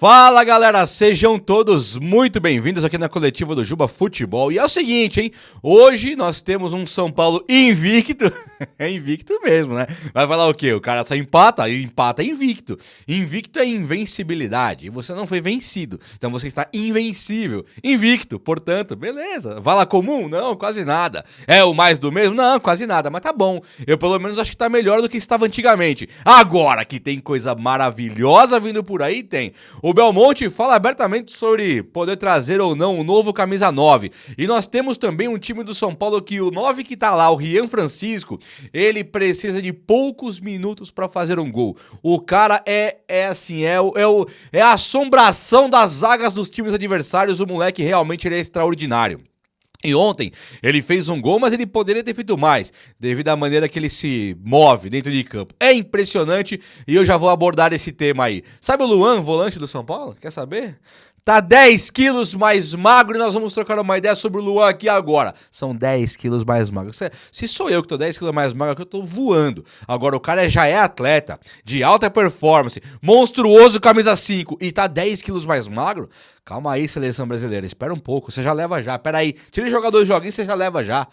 Fala galera, sejam todos muito bem-vindos aqui na coletiva do Juba Futebol. E é o seguinte, hein? Hoje nós temos um São Paulo invicto. É invicto mesmo, né? Vai falar o quê? O cara só empata? Empata é invicto. Invicto é invencibilidade. E você não foi vencido. Então você está invencível. Invicto, portanto, beleza. Vala comum? Não, quase nada. É o mais do mesmo? Não, quase nada. Mas tá bom. Eu pelo menos acho que tá melhor do que estava antigamente. Agora que tem coisa maravilhosa vindo por aí, tem. O Belmonte fala abertamente sobre poder trazer ou não um novo camisa 9. E nós temos também um time do São Paulo que o 9 que tá lá, o Rian Francisco, ele precisa de poucos minutos pra fazer um gol. O cara é a assombração das zagas dos times adversários. O moleque realmente ele é extraordinário. E ontem ele fez um gol, mas ele poderia ter feito mais, devido à maneira que ele se move dentro de campo. É impressionante e eu já vou abordar esse tema aí. Sabe o Luan, volante do São Paulo? Quer saber? Tá 10 quilos mais magro e nós vamos trocar uma ideia sobre o Luan aqui agora. São 10 quilos mais magro. Se sou eu que tô 10 quilos mais magro, que eu tô voando. Agora o cara já é atleta, de alta performance, monstruoso camisa 5 e tá 10 quilos mais magro? Calma aí, seleção brasileira, espera um pouco, você já leva já. Pera aí, tira e joga 2 joguinhos, você já leva já.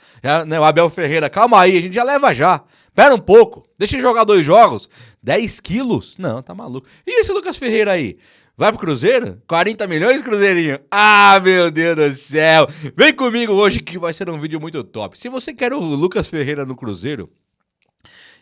Né, o Abel Ferreira, calma aí, a gente já leva já. Pera um pouco, deixa ele jogar 2 jogos. 10 quilos? Não, tá maluco. E esse Lucas Ferreira aí? Vai pro Cruzeiro? 40 milhões, Cruzeirinho? Ah, meu Deus do céu. Vem comigo hoje que vai ser um vídeo muito top. Se você quer o Lucas Ferreira no Cruzeiro,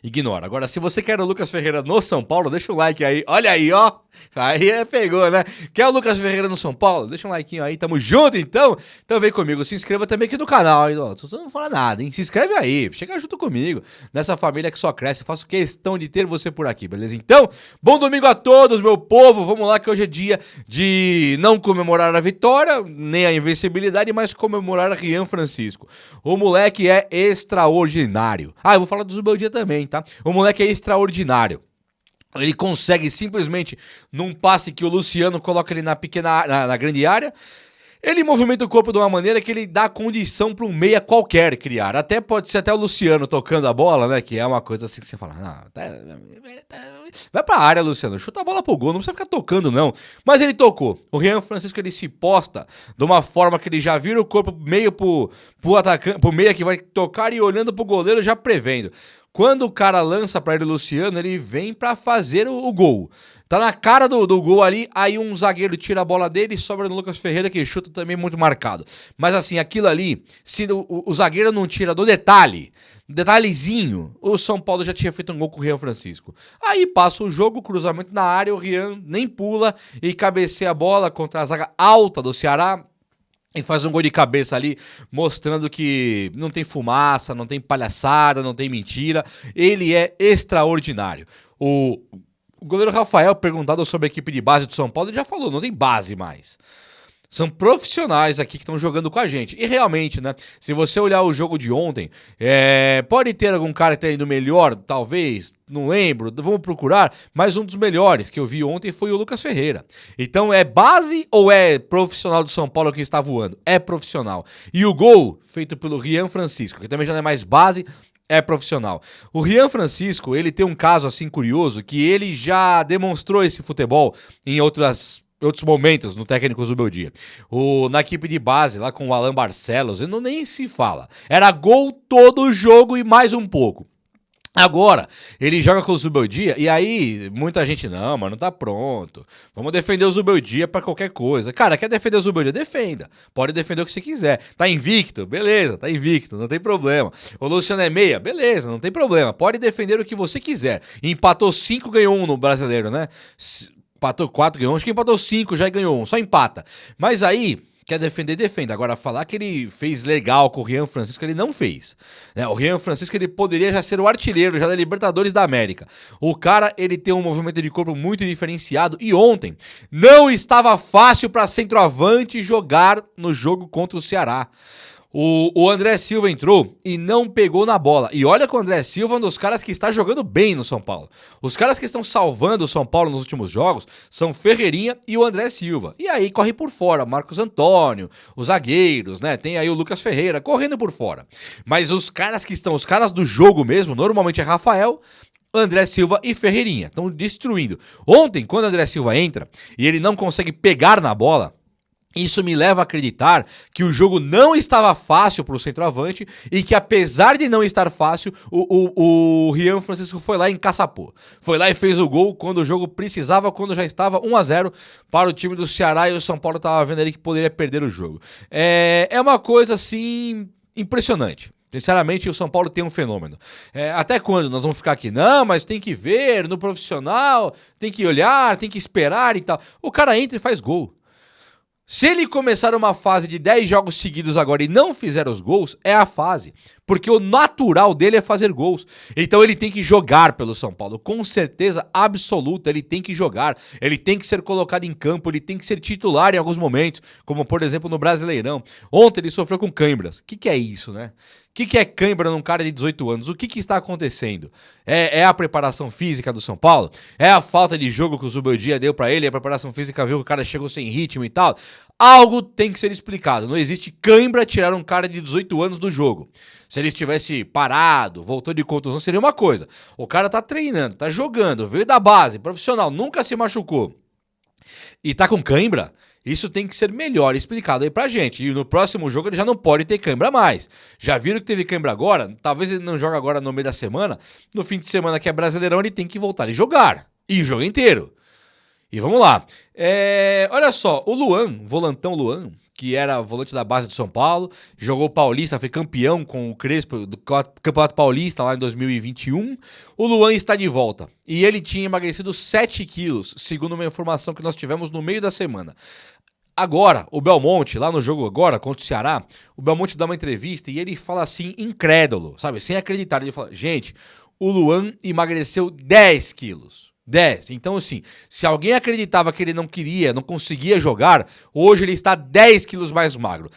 ignora. Agora, se você quer o Lucas Ferreira no São Paulo, deixa um like aí. Olha aí, ó. Aí pegou, né? Quer o Lucas Ferreira no São Paulo? Deixa um like aí. Tamo junto, então. Então vem comigo. Se inscreva também aqui no canal, hein? Tu não fala nada, hein? Se inscreve aí. Chega junto comigo. Nessa família que só cresce. Faço questão de ter você por aqui, beleza? Então, bom domingo a todos, meu povo. Vamos lá que hoje é dia de não comemorar a vitória, nem a invencibilidade, mas comemorar a Rian Francisco. O moleque é extraordinário. Ah, eu vou falar do Zubeldia também, tá? O moleque é extraordinário. Ele consegue simplesmente, num passe que o Luciano coloca ele na grande área, ele movimenta o corpo de uma maneira que ele dá condição para um meia qualquer criar. Até pode ser até o Luciano tocando a bola, né? Que é uma coisa assim que você fala, vai pra área, Luciano, chuta a bola pro gol, não precisa ficar tocando não. Mas ele tocou. O Rian Francisco, ele se posta de uma forma que ele já vira o corpo meio pro atacante, pro meia que vai tocar e olhando pro goleiro já prevendo. Quando o cara lança pra ele, o Luciano, ele vem pra fazer o gol. Tá na cara do gol ali, aí um zagueiro tira a bola dele e sobra no Lucas Ferreira, que chuta também muito marcado. Mas assim, aquilo ali, se o zagueiro não tira do detalhezinho, o São Paulo já tinha feito um gol com o Rian Francisco. Aí passa o jogo, cruzamento na área, o Rian nem pula e cabeceia a bola contra a zaga alta do Ceará. E faz um gol de cabeça ali, mostrando que não tem fumaça, não tem palhaçada, não tem mentira. Ele é extraordinário. O goleiro Rafael, perguntado sobre a equipe de base do São Paulo, ele já falou, não tem base mais. São profissionais aqui que estão jogando com a gente. E realmente, né? Se você olhar o jogo de ontem, pode ter algum cara que tá indo melhor, talvez, não lembro, vamos procurar, mas um dos melhores que eu vi ontem foi o Lucas Ferreira. Então é base ou é profissional do São Paulo que está voando? É profissional. E o gol feito pelo Rian Francisco, que também já não é mais base, é profissional. O Rian Francisco, ele tem um caso assim curioso, que ele já demonstrou esse futebol em outros momentos no técnico Zubeldia. Na equipe de base, lá com o Alan Barcelos, não nem se fala. Era gol todo jogo e mais um pouco. Agora, ele joga com o Zubeldia e aí muita gente, não, mas não tá pronto. Vamos defender o Zubeldia pra qualquer coisa. Cara, quer defender o Zubeldia? Defenda. Pode defender o que você quiser. Tá invicto? Beleza, tá invicto, não tem problema. O Luciano é meia? Beleza, não tem problema. Pode defender o que você quiser. Empatou 5, ganhou 1 no Brasileiro, né? Empatou 4, ganhou 1. Acho que empatou 5, já ganhou 1. Só empata. Mas aí, quer defender, defenda. Agora, falar que ele fez legal com o Rian Francisco, ele não fez. O Rian Francisco, ele poderia já ser o artilheiro já da Libertadores da América. O cara, ele tem um movimento de corpo muito diferenciado. E ontem, não estava fácil para centroavante jogar no jogo contra o Ceará. O André Silva entrou e não pegou na bola. E olha que o André Silva é um dos caras que está jogando bem no São Paulo. Os caras que estão salvando o São Paulo nos últimos jogos são Ferreirinha e o André Silva. E aí corre por fora, Marcos Antônio, os zagueiros, né? Tem aí o Lucas Ferreira correndo por fora. Mas os caras que estão, os caras do jogo mesmo, normalmente é Rafael André Silva e Ferreirinha. Estão destruindo. Ontem, quando o André Silva entra e ele não consegue pegar na bola, isso me leva a acreditar que o jogo não estava fácil para o centroavante e que, apesar de não estar fácil, o Rian Francisco foi lá e encaçapou. Foi lá e fez o gol quando o jogo precisava, quando já estava 1-0 para o time do Ceará e o São Paulo estava vendo ali que poderia perder o jogo. É uma coisa, assim, impressionante. Sinceramente, o São Paulo tem um fenômeno. Até quando nós vamos ficar aqui? Não, mas tem que ver no profissional, tem que olhar, tem que esperar e tal. O cara entra e faz gol. Se ele começar uma fase de 10 jogos seguidos agora e não fizer os gols, é a fase. Porque o natural dele é fazer gols. Então ele tem que jogar pelo São Paulo. Com certeza absoluta, ele tem que jogar. Ele tem que ser colocado em campo, ele tem que ser titular em alguns momentos. Como, por exemplo, no Brasileirão. Ontem ele sofreu com câimbras. O que é isso, né? O que é cãibra num cara de 18 anos? O que está acontecendo? É a preparação física do São Paulo? É a falta de jogo que o Zubeldia deu pra ele? A preparação física viu que o cara chegou sem ritmo e tal? Algo tem que ser explicado. Não existe cãibra tirar um cara de 18 anos do jogo. Se ele estivesse parado, voltou de contusão, seria uma coisa. O cara tá treinando, tá jogando, veio da base, profissional, nunca se machucou. E tá com cãibra? Isso tem que ser melhor explicado aí pra gente. E no próximo jogo ele já não pode ter cãibra mais. Já viram que teve cãibra agora? Talvez ele não jogue agora no meio da semana. No fim de semana que é Brasileirão ele tem que voltar e jogar. E o jogo inteiro. E vamos lá. Olha só, o Luan, volantão Luan, que era volante da base do São Paulo, jogou o Paulista, foi campeão com o Crespo do Campeonato Paulista lá em 2021. O Luan está de volta. E ele tinha emagrecido 7 quilos, segundo uma informação que nós tivemos no meio da semana. Agora, o Belmonte, lá no jogo agora, contra o Ceará, o Belmonte dá uma entrevista e ele fala assim, incrédulo, sabe? Sem acreditar. Ele fala, gente, o Luan emagreceu 10 quilos. 10. Então, assim, se alguém acreditava que ele não queria, não conseguia jogar, hoje ele está 10 quilos mais magro.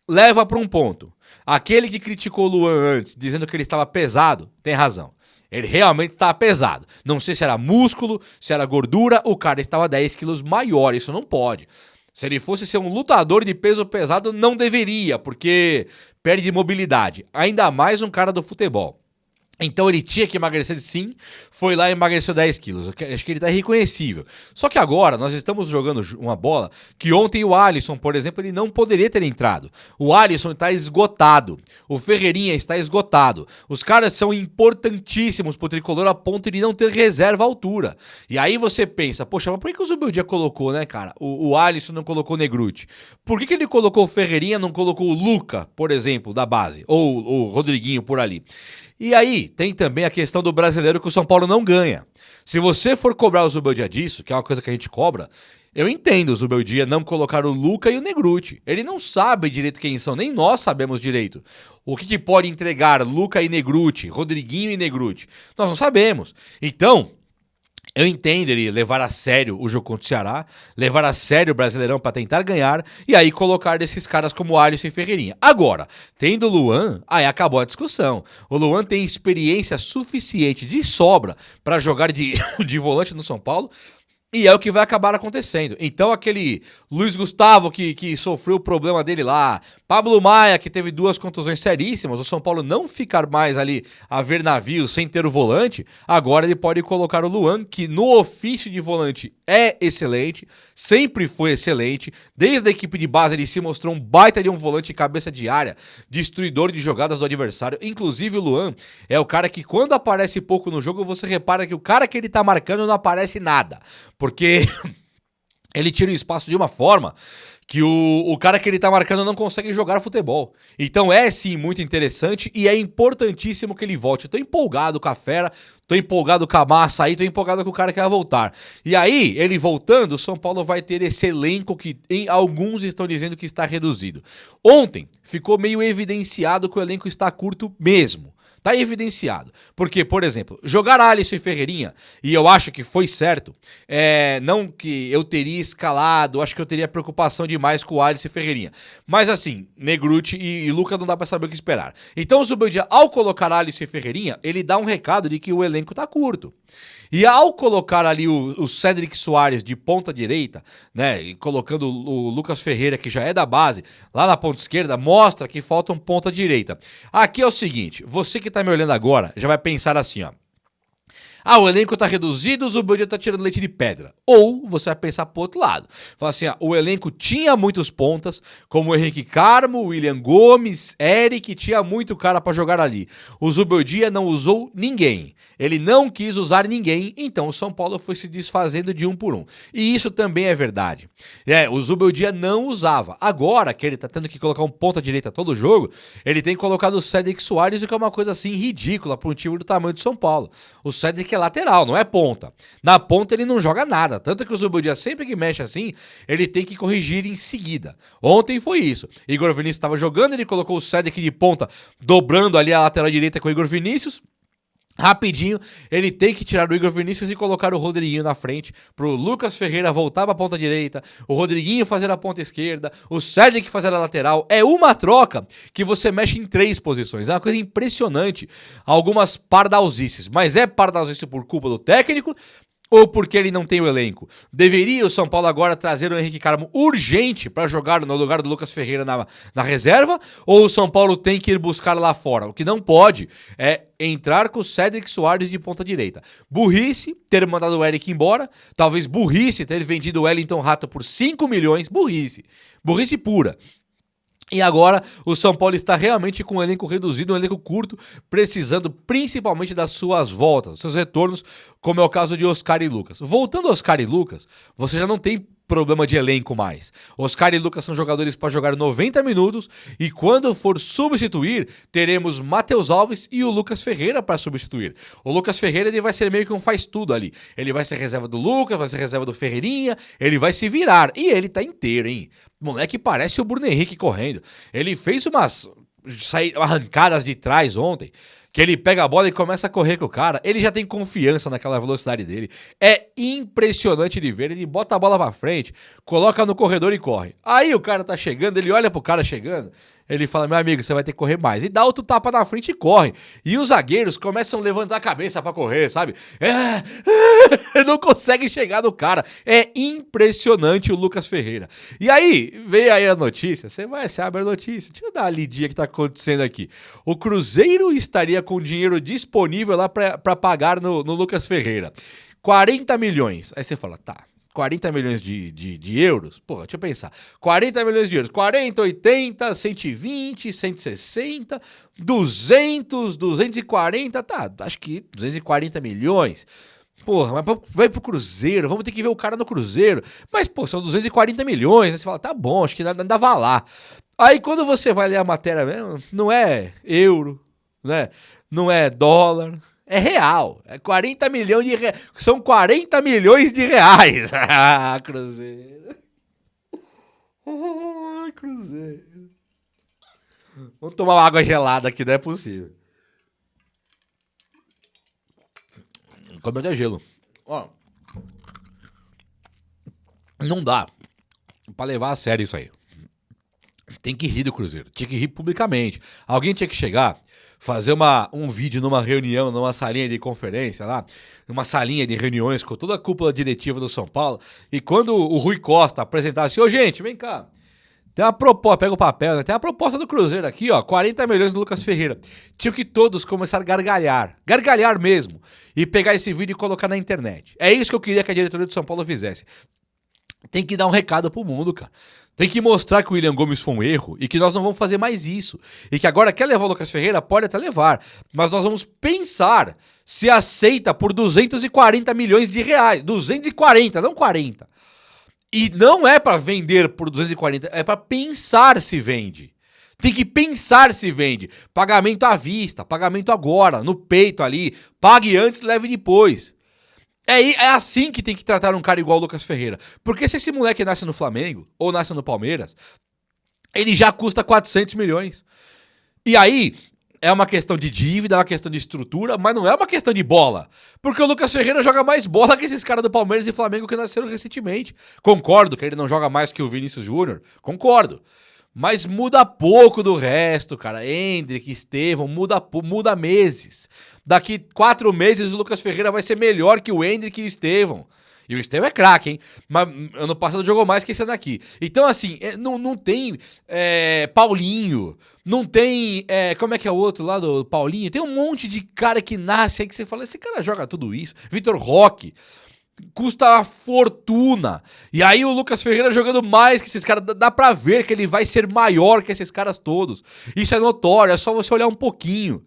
Leva para um ponto. Aquele que criticou o Luan antes, dizendo que ele estava pesado, tem razão. Ele realmente estava pesado. Não sei se era músculo, se era gordura, o cara estava 10 quilos maior, isso não pode. Se ele fosse ser um lutador de peso pesado, não deveria, porque perde mobilidade. Ainda mais um cara do futebol. Então ele tinha que emagrecer sim, foi lá e emagreceu 10 quilos. Acho que ele tá irreconhecível. Só que agora nós estamos jogando uma bola que ontem o Alisson, por exemplo, ele não poderia ter entrado. O Alisson está esgotado. O Ferreirinha está esgotado. Os caras são importantíssimos pro Tricolor a ponto de não ter reserva à altura. E aí você pensa, poxa, mas por que o Zubeldia colocou, né, cara? O Alisson não colocou o Negrutti. Por que ele colocou o Ferreirinha e não colocou o Luca, por exemplo, da base? Ou o Rodriguinho por ali? E aí, tem também a questão do brasileiro que o São Paulo não ganha. Se você for cobrar o Zubeldia disso, que é uma coisa que a gente cobra, eu entendo o Zubeldia não colocar o Luca e o Negrutti. Ele não sabe direito quem são, nem nós sabemos direito. O que pode entregar Luca e Negrutti, Rodriguinho e Negrutti? Nós não sabemos. Então, eu entendo ele levar a sério o jogo contra o Ceará, levar a sério o Brasileirão para tentar ganhar e aí colocar desses caras como Alisson e Ferreirinha. Agora, tendo o Luan, aí acabou a discussão. O Luan tem experiência suficiente de sobra para jogar de volante no São Paulo. E é o que vai acabar acontecendo. Então aquele Luiz Gustavo que sofreu o problema dele lá, Pablo Maia que teve 2 contusões seríssimas, o São Paulo não ficar mais ali a ver navios sem ter o volante, agora ele pode colocar o Luan, que no ofício de volante é excelente, sempre foi excelente, desde a equipe de base ele se mostrou um baita de um volante cabeça de área, destruidor de jogadas do adversário. Inclusive o Luan é o cara que quando aparece pouco no jogo, você repara que o cara que ele tá marcando não aparece nada. Porque ele tira o espaço de uma forma que o cara que ele tá marcando não consegue jogar futebol. Então é sim muito interessante e é importantíssimo que ele volte. Eu tô empolgado com a fera, tô empolgado com a massa aí, tô empolgado com o cara que vai voltar. E aí, ele voltando, o São Paulo vai ter esse elenco que alguns estão dizendo que está reduzido. Ontem ficou meio evidenciado que o elenco está curto mesmo. Tá evidenciado. Porque, por exemplo, jogar Alisson e Ferreirinha, e eu acho que foi certo, não que eu teria escalado, acho que eu teria preocupação demais com o Alisson e Ferreirinha. Mas assim, Negrutti e Luca não dá pra saber o que esperar. Então o Zubeldia, ao colocar Alisson e Ferreirinha, ele dá um recado de que o elenco tá curto. E ao colocar ali o Cédric Soares de ponta direita, né, e colocando o Lucas Ferreira, que já é da base, lá na ponta esquerda, mostra que falta um ponta direita. Aqui é o seguinte, você que tá me olhando agora, já vai pensar assim, ó. Ah, o elenco tá reduzido, o Zubeldia tá tirando leite de pedra. Ou você vai pensar pro outro lado. Fala assim, o elenco tinha muitos pontas, como o Henrique Carmo, William Gomes, Eric, tinha muito cara pra jogar ali. O Zubeldia não usou ninguém. Ele não quis usar ninguém, então o São Paulo foi se desfazendo de um por um. E isso também é verdade. O Zubeldia não usava. Agora que ele tá tendo que colocar um ponta direita todo jogo, ele tem colocado o Cédric Soares, o que é uma coisa assim ridícula para um time do tamanho de São Paulo. O Cédric é lateral, não é ponta. Na ponta ele não joga nada, tanto que o Zubeldia sempre que mexe assim, ele tem que corrigir em seguida. Ontem foi isso. Igor Vinícius estava jogando, ele colocou o Cédric de ponta, dobrando ali a lateral direita com o Igor Vinícius. Rapidinho, ele tem que tirar o Igor Vinícius e colocar o Rodriguinho na frente, pro Lucas Ferreira voltar pra ponta direita, o Rodriguinho fazer a ponta esquerda, o Cédric fazer a lateral. É uma troca que você mexe em 3 posições. É uma coisa impressionante. Algumas pardalzices, mas é pardalzice por culpa do técnico ou porque ele não tem o elenco? Deveria o São Paulo agora trazer o Henrique Carmo urgente para jogar no lugar do Lucas Ferreira na reserva? Ou o São Paulo tem que ir buscar lá fora? O que não pode é entrar com o Cédric Soares de ponta direita. Burrice ter mandado o Eric embora. Talvez burrice ter vendido o Wellington Rato por 5 milhões. Burrice. Burrice pura. E agora o São Paulo está realmente com um elenco reduzido, um elenco curto, precisando principalmente das suas voltas, dos seus retornos, como é o caso de Oscar e Lucas. Voltando a Oscar e Lucas, você já não tem problema de elenco mais. Oscar e Lucas são jogadores para jogar 90 minutos e quando for substituir, teremos Matheus Alves e o Lucas Ferreira para substituir. O Lucas Ferreira ele vai ser meio que um faz-tudo ali. Ele vai ser reserva do Lucas, vai ser reserva do Ferreirinha, ele vai se virar. E ele tá inteiro, hein? Moleque parece o Bruno Henrique correndo. Ele fez umas arrancadas de trás ontem, que ele pega a bola e começa a correr com o cara, ele já tem confiança naquela velocidade dele. É impressionante de ver, ele bota a bola pra frente, coloca no corredor e corre. Aí o cara tá chegando, ele olha pro cara chegando, ele fala, meu amigo, você vai ter que correr mais. E dá outro tapa na frente e corre. E os zagueiros começam a levantar a cabeça pra correr, sabe? Não conseguem chegar no cara. É impressionante o Lucas Ferreira. E aí, veio aí a notícia, você abre a notícia, deixa eu dar a lidinha que tá acontecendo aqui. O Cruzeiro estaria com dinheiro disponível lá pra pagar no Lucas Ferreira. 40 milhões. Aí você fala, tá. 40 milhões de euros? Pô, deixa eu pensar. 40 milhões de euros. 40, 80, 120, 160, 200, 240. Tá, acho que 240 milhões. Porra, mas vai pro Cruzeiro. Vamos ter que ver o cara no Cruzeiro. Mas, pô, são 240 milhões. Aí você fala, tá bom, acho que ainda vai lá. Aí quando você vai ler a matéria mesmo, não é euro, né? Não é dólar. É real, é 40 milhões de reais. São 40 milhões de reais. Ah, Cruzeiro. Ai, Cruzeiro. Vamos tomar uma água gelada aqui, não é possível. Como até gelo. Ó. Não dá pra levar a sério isso aí. Tem que rir do Cruzeiro. Tinha que rir publicamente. Alguém tinha que chegar, fazer um vídeo numa reunião, numa salinha de conferência lá, numa salinha de reuniões com toda a cúpula diretiva do São Paulo, e quando o Rui Costa apresentasse, gente, vem cá, tem uma proposta, pega o papel, né? Tem a proposta do Cruzeiro aqui, ó, 40 milhões do Lucas Ferreira. Tinha que todos começar a gargalhar mesmo, e pegar esse vídeo e colocar na internet. É isso que eu queria que a diretoria do São Paulo fizesse. Tem que dar um recado pro mundo, cara. Tem que mostrar que o William Gomes foi um erro e que nós não vamos fazer mais isso. E que agora quer levar o Lucas Ferreira? Pode até levar. Mas nós vamos pensar se aceita por 240 milhões de reais. 240, não 40. E não é pra vender por 240, é pra pensar se vende. Tem que pensar se vende. Pagamento à vista, pagamento agora, no peito ali. Pague antes, leve depois. É assim que tem que tratar um cara igual o Lucas Ferreira. Porque se esse moleque nasce no Flamengo ou nasce no Palmeiras, ele já custa 400 milhões. E aí, é uma questão de dívida, é uma questão de estrutura, mas não é uma questão de bola. Porque o Lucas Ferreira joga mais bola que esses caras do Palmeiras e Flamengo que nasceram recentemente. Concordo que ele não joga mais que o Vinícius Júnior, concordo. Mas muda pouco do resto, cara. Endrick, Estevão, muda meses. Daqui 4 meses o Lucas Ferreira vai ser melhor que o Endrick e o Estevão. E o Estevão é craque, hein? Mas ano passado jogou mais que esse ano aqui. Então, assim, não tem Paulinho, não tem... como é que é o outro lá do Paulinho? Tem um monte de cara que nasce aí que você fala, esse cara joga tudo isso. Vitor Roque, custa uma fortuna. E aí o Lucas Ferreira jogando mais que esses caras, dá pra ver que ele vai ser maior que esses caras todos. Isso é notório, é só você olhar um pouquinho.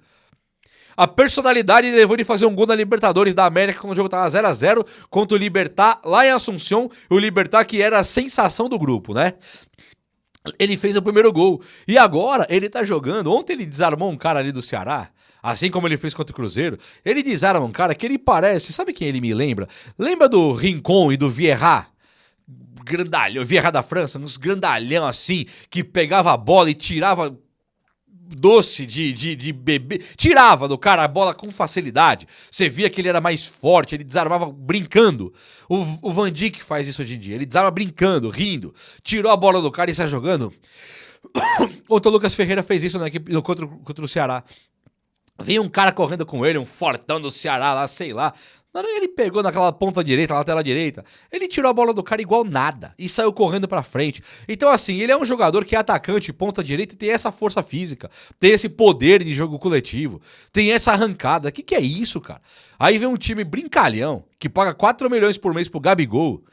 A personalidade levou ele a fazer um gol na Libertadores da América quando o jogo tava 0x0 contra o Libertad lá em Assunção. O Libertad que era a sensação do grupo, né? Ele fez o primeiro gol. E agora ele tá jogando. Ontem ele desarmou um cara ali do Ceará. Assim como ele fez contra o Cruzeiro. Ele desarma um cara que ele parece... Sabe quem ele me lembra? Lembra do Rincon e do Vieira? Grandalhão. Vieira da França. Uns grandalhão assim. Que pegava a bola e tirava... doce de bebê, tirava do cara a bola com facilidade. Você via que ele era mais forte, ele desarmava brincando. O Van Dijk faz isso hoje em dia, ele desarma brincando, rindo, tirou a bola do cara e sai jogando. Ontem o Lucas Ferreira fez isso na equipe, contra o Ceará. Veio um cara correndo com ele, um fortão do Ceará lá, sei lá. Na hora que ele pegou naquela ponta direita, lateral direita, ele tirou a bola do cara igual nada e saiu correndo pra frente. Então assim, ele é um jogador que é atacante, ponta direita e tem essa força física, tem esse poder de jogo coletivo, tem essa arrancada. Que é isso, cara? Aí vem um time brincalhão, que paga 4 milhões por mês pro Gabigol,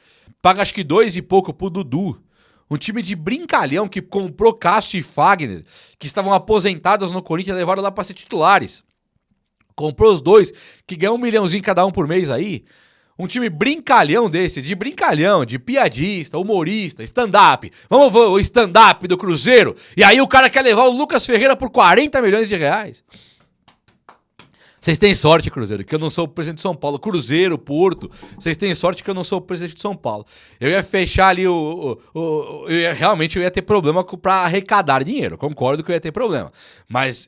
paga acho que 2 e pouco pro Dudu. Um time de brincalhão que comprou Cássio e Fagner, que estavam aposentados no Corinthians e levaram lá pra ser titulares. Comprou os dois, que ganham 1 milhãozinho cada um por mês aí. Um time brincalhão desse, de brincalhão, de piadista, humorista, stand-up. Vamos ver o stand-up do Cruzeiro. E aí o cara quer levar o Lucas Ferreira por 40 milhões de reais. Vocês têm sorte, Cruzeiro, que eu não sou o presidente de São Paulo. Cruzeiro, Porto, vocês têm sorte que eu não sou o presidente de São Paulo. Eu ia fechar ali realmente eu ia ter problema pra arrecadar dinheiro. Concordo que eu ia ter problema. Mas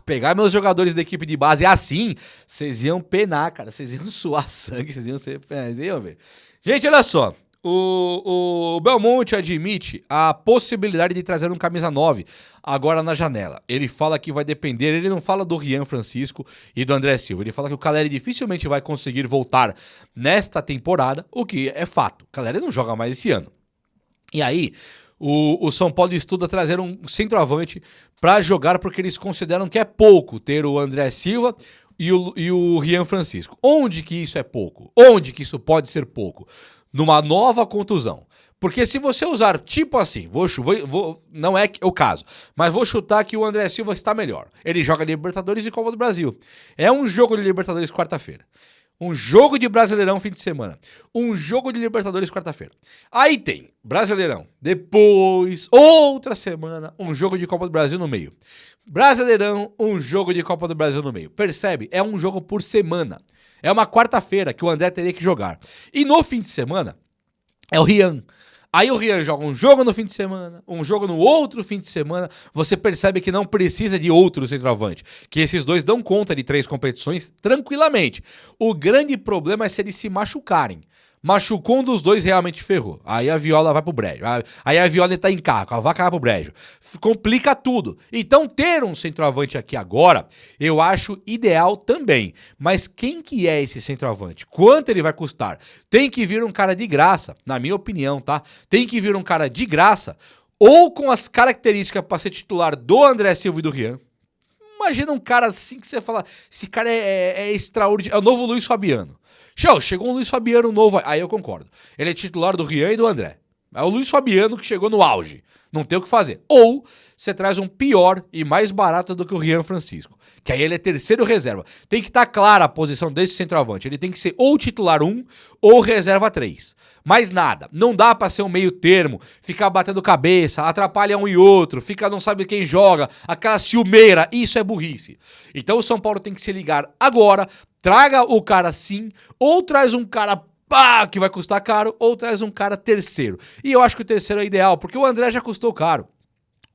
pegar meus jogadores da equipe de base assim, vocês iam penar, cara. Vocês iam suar sangue, vocês iam ser... Vocês iam ver. Gente, olha só. O Belmonte admite a possibilidade de trazer um camisa 9 agora na janela. Ele fala que vai depender, ele não fala do Rian Francisco e do André Silva. Ele fala que o Caleri dificilmente vai conseguir voltar nesta temporada, o que é fato. O Caleri não joga mais esse ano. E aí, o São Paulo estuda trazer um centroavante para jogar porque eles consideram que é pouco ter o André Silva e o Rian Francisco. Onde que isso é pouco? Onde que isso pode ser pouco? Numa nova contusão. Porque se você usar tipo assim, não é o caso, mas vou chutar que o André Silva está melhor. Ele joga Libertadores e Copa do Brasil. É um jogo de Libertadores quarta-feira. Um jogo de Brasileirão fim de semana. Um jogo de Libertadores quarta-feira. Aí tem Brasileirão. Depois, outra semana, um jogo de Copa do Brasil no meio. Brasileirão, um jogo de Copa do Brasil no meio. Percebe? É um jogo por semana. É uma quarta-feira que o André teria que jogar. E no fim de semana, é o Rian. Aí o Rian joga um jogo no fim de semana, um jogo no outro fim de semana. Você percebe que não precisa de outro centroavante. Que esses dois dão conta de 3 competições tranquilamente. O grande problema é se eles se machucarem. Machucou um dos dois, realmente ferrou. Aí a Viola vai pro brejo. Aí a Viola tá em carro, a vaca vai pro brejo. Complica tudo. Então ter um centroavante aqui agora, eu acho ideal também. Mas quem que é esse centroavante? Quanto ele vai custar? Tem que vir um cara de graça, na minha opinião, tá? Tem que vir um cara de graça, ou com as características para ser titular do André Silva e do Rian. Imagina um cara assim que você fala, esse cara é extraordinário, é o novo Luiz Fabiano. Chegou um Luiz Fabiano novo, aí eu concordo. Ele é titular do Rian e do André. É o Luiz Fabiano que chegou no auge. Não tem o que fazer. Ou você traz um pior e mais barato do que o Rian Francisco. Que aí ele é terceiro reserva. Tem que estar clara a posição desse centroavante. Ele tem que ser ou titular 1 ou reserva 3. Mais nada. Não dá pra ser um meio termo. Ficar batendo cabeça, atrapalha um e outro, fica não sabe quem joga, aquela ciumeira. Isso é burrice. Então o São Paulo tem que se ligar agora. Traga o cara sim, ou traz um cara que vai custar caro, ou traz um cara terceiro. E eu acho que o terceiro é ideal, porque o André já custou caro.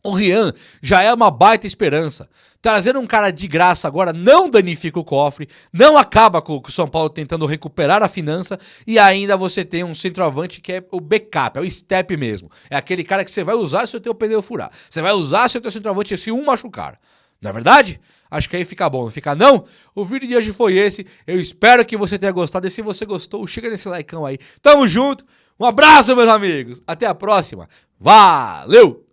O Rian já é uma baita esperança. Trazer um cara de graça agora não danifica o cofre, não acaba com o São Paulo tentando recuperar a finança, e ainda você tem um centroavante que é o backup, é o step mesmo. É aquele cara que você vai usar se o teu pneu furar. Você vai usar se o teu centroavante se um machucar. Não é verdade? Acho que aí fica bom, não fica não? O vídeo de hoje foi esse, eu espero que você tenha gostado, e se você gostou, chega nesse likeão aí. Tamo junto, um abraço meus amigos, até a próxima, valeu!